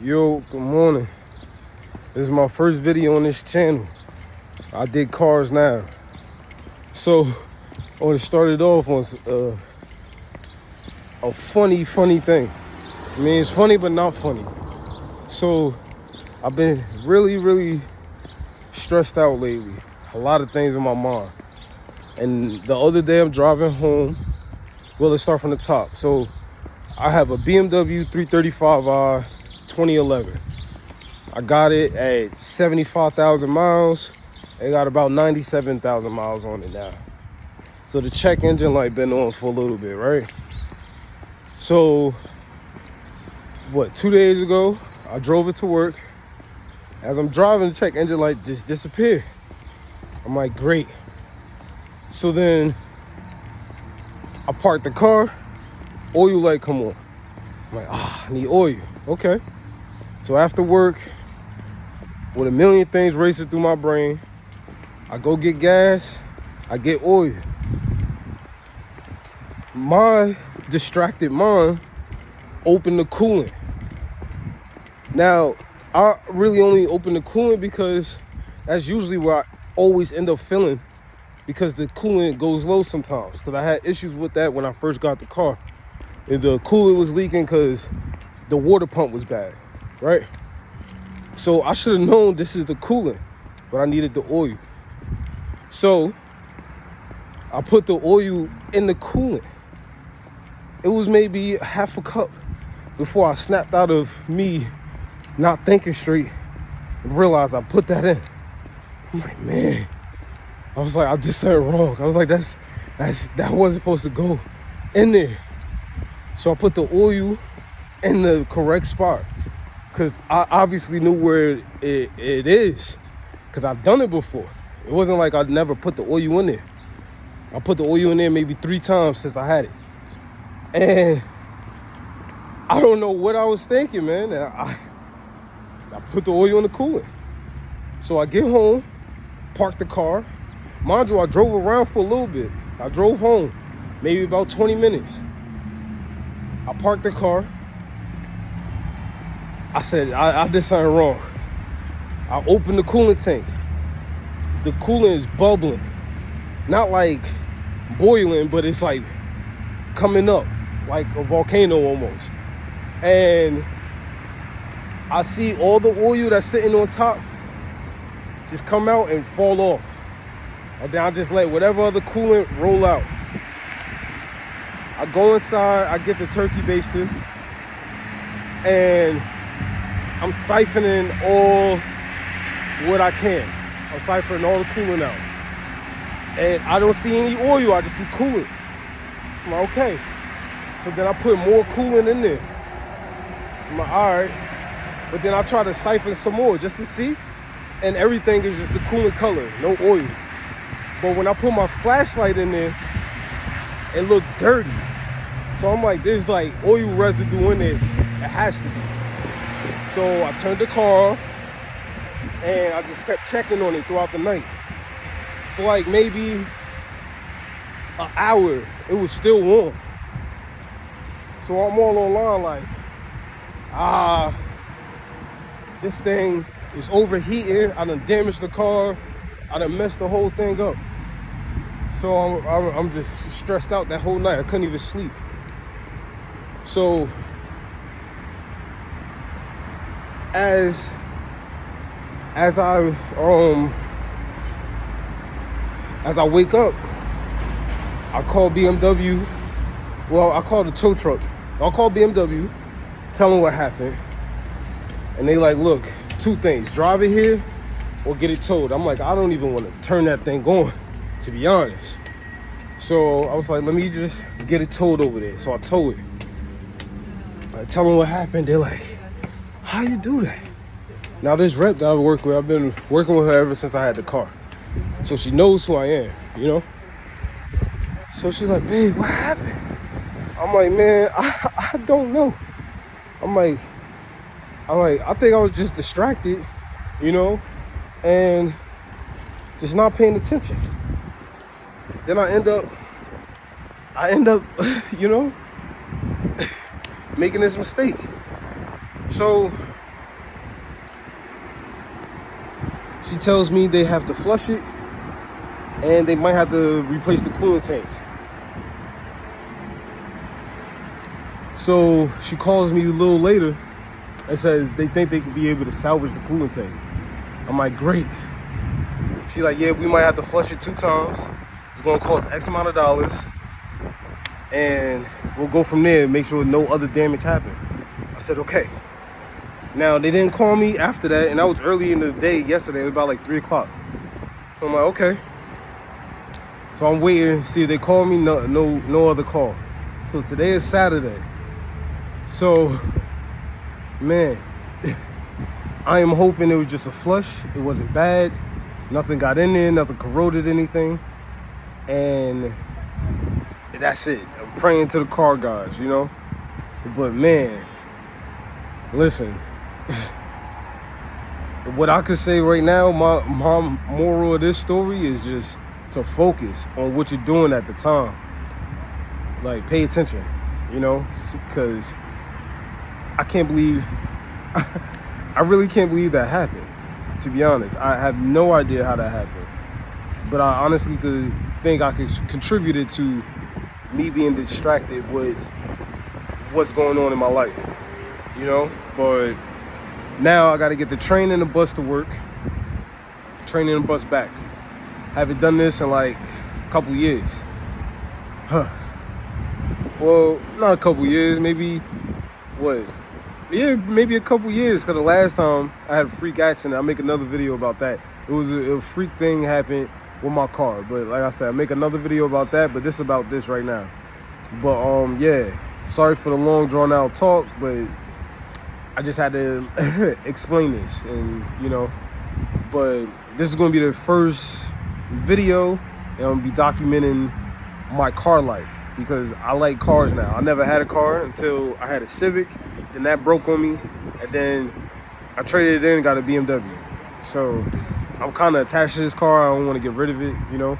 Yo, good morning. This is my first video on this channel. I did cars now. So, I want to start it off on a funny thing. I mean, it's funny, but not funny. So, I've been really stressed out lately. A lot of things in my mind. And the other day, I'm driving home. Well, let's start from the top. So, I have a BMW 335i 2011. I got it at 75,000 miles. It got about 97,000 miles on it now. So the check engine light been on for a little bit, right? So, 2 days ago, I drove it to work. As I'm driving, the check engine light just disappeared. I'm like, great. So then I parked the car, oil light come on. I'm like, I need oil. Okay. So after work, with a million things racing through my brain, I go get gas, I get oil. My distracted mind opened the coolant. Now, I really only open the coolant because that's usually where I always end up filling, because the coolant goes low sometimes. Because I had issues with that when I first got the car. And the coolant was leaking because the water pump was bad, right? So I should have known this is the coolant, but I needed the oil. So I put the oil in the coolant. It was maybe half a cup before I snapped out of me not thinking straight and realized I put that in. I'm like, man. I was like, I did something wrong. I was like, that wasn't supposed to go in there. So I put the oil in the correct spot, because I obviously knew where it is, because I've done it before. It wasn't like I'd never put the oil in there. I put the oil in there maybe 3 times since I had it. And I don't know what I was thinking, man. I put the oil in the coolant. So I get home, park the car. Mind you, I drove around for a little bit. I drove home, maybe about 20 minutes. I parked the car. I said, I did something wrong. I opened the coolant tank. The coolant is bubbling. Not like boiling, but it's like coming up, like a volcano almost. And I see all the oil that's sitting on top just come out and fall off. And then I just let whatever other coolant roll out. I go inside, I get the turkey baster, and I'm siphoning all what I can. I'm siphoning all the coolant out. And I don't see any oil, I just see coolant. I'm like, okay. So then I put more coolant in there. I'm like, all right. But then I try to siphon some more just to see, and everything is just the coolant color, no oil. But when I put my flashlight in there, it looked dirty. So I'm like, there's like oil residue in there. It has to be. So I turned the car off, and I just kept checking on it throughout the night. For like maybe an hour, it was still warm. So I'm all online like, this thing is overheating. I done damaged the car. I done messed the whole thing up. So I'm just stressed out that whole night. I couldn't even sleep. So as I wake up, I call BMW. Well, I called the tow truck. I'll call BMW, tell them what happened. And they like, look, 2 things. Drive it here or get it towed. I'm like, I don't even want to turn that thing on, to be honest. So I was like, let me just get it towed over there. So I tow it. I tell them what happened. They're like, how you do that? Now this rep that I work with, I've been working with her ever since I had the car. So she knows who I am, you know? So she's like, babe, what happened? I'm like, man, I don't know. I'm like, I think I was just distracted, you know, and just not paying attention. Then I end up, you know, making this mistake. So She tells me they have to flush it and they might have to replace the coolant tank. So she calls me a little later and says they think they could be able to salvage the coolant tank. I'm like, great. She's like, yeah, we might have to flush it 2 times. It's gonna cost X amount of dollars. And we'll go from there and make sure no other damage happened. I said, okay. Now, they didn't call me after that, and that was early in the day yesterday. It was about like 3 o'clock. I'm like, okay. So I'm waiting to see if they call me. No other call. So today is Saturday. So, man, I am hoping it was just a flush. It wasn't bad. Nothing got in there. Nothing corroded anything. And that's it. I'm praying to the car gods, you know? But, man, listen. What I could say right now, my moral of this story is just to focus on what you're doing at the time. Like, pay attention, you know? Because I can't believe... I really can't believe that happened, to be honest. I have no idea how that happened. But I honestly think I could contribute it to me being distracted with what's going on in my life, you know? But now I got to get the train and the bus to work, train and the bus back. Haven't done this in like a couple years. Well, not a couple years, maybe, what? Yeah, maybe a couple years, because the last time I had a freak accident, I'll make another video about that. It was a freak thing happened with my car. But like I said, I'll make another video about that, but this is about this right now. But yeah, sorry for the long drawn out talk, but I just had to explain this, and you know, but this is going to be the first video, and I'm going to be documenting my car life, because I like cars now. I never had a car until I had a Civic, then that broke on me, and then I traded it in and got a BMW. So I'm kind of attached to this car. I don't want to get rid of it, you know.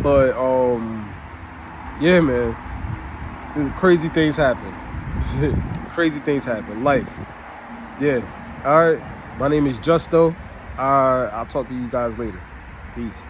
But yeah, man, crazy things happen. Crazy things happen. Life. Yeah. All right. My name is Justo. I'll talk to you guys later. Peace.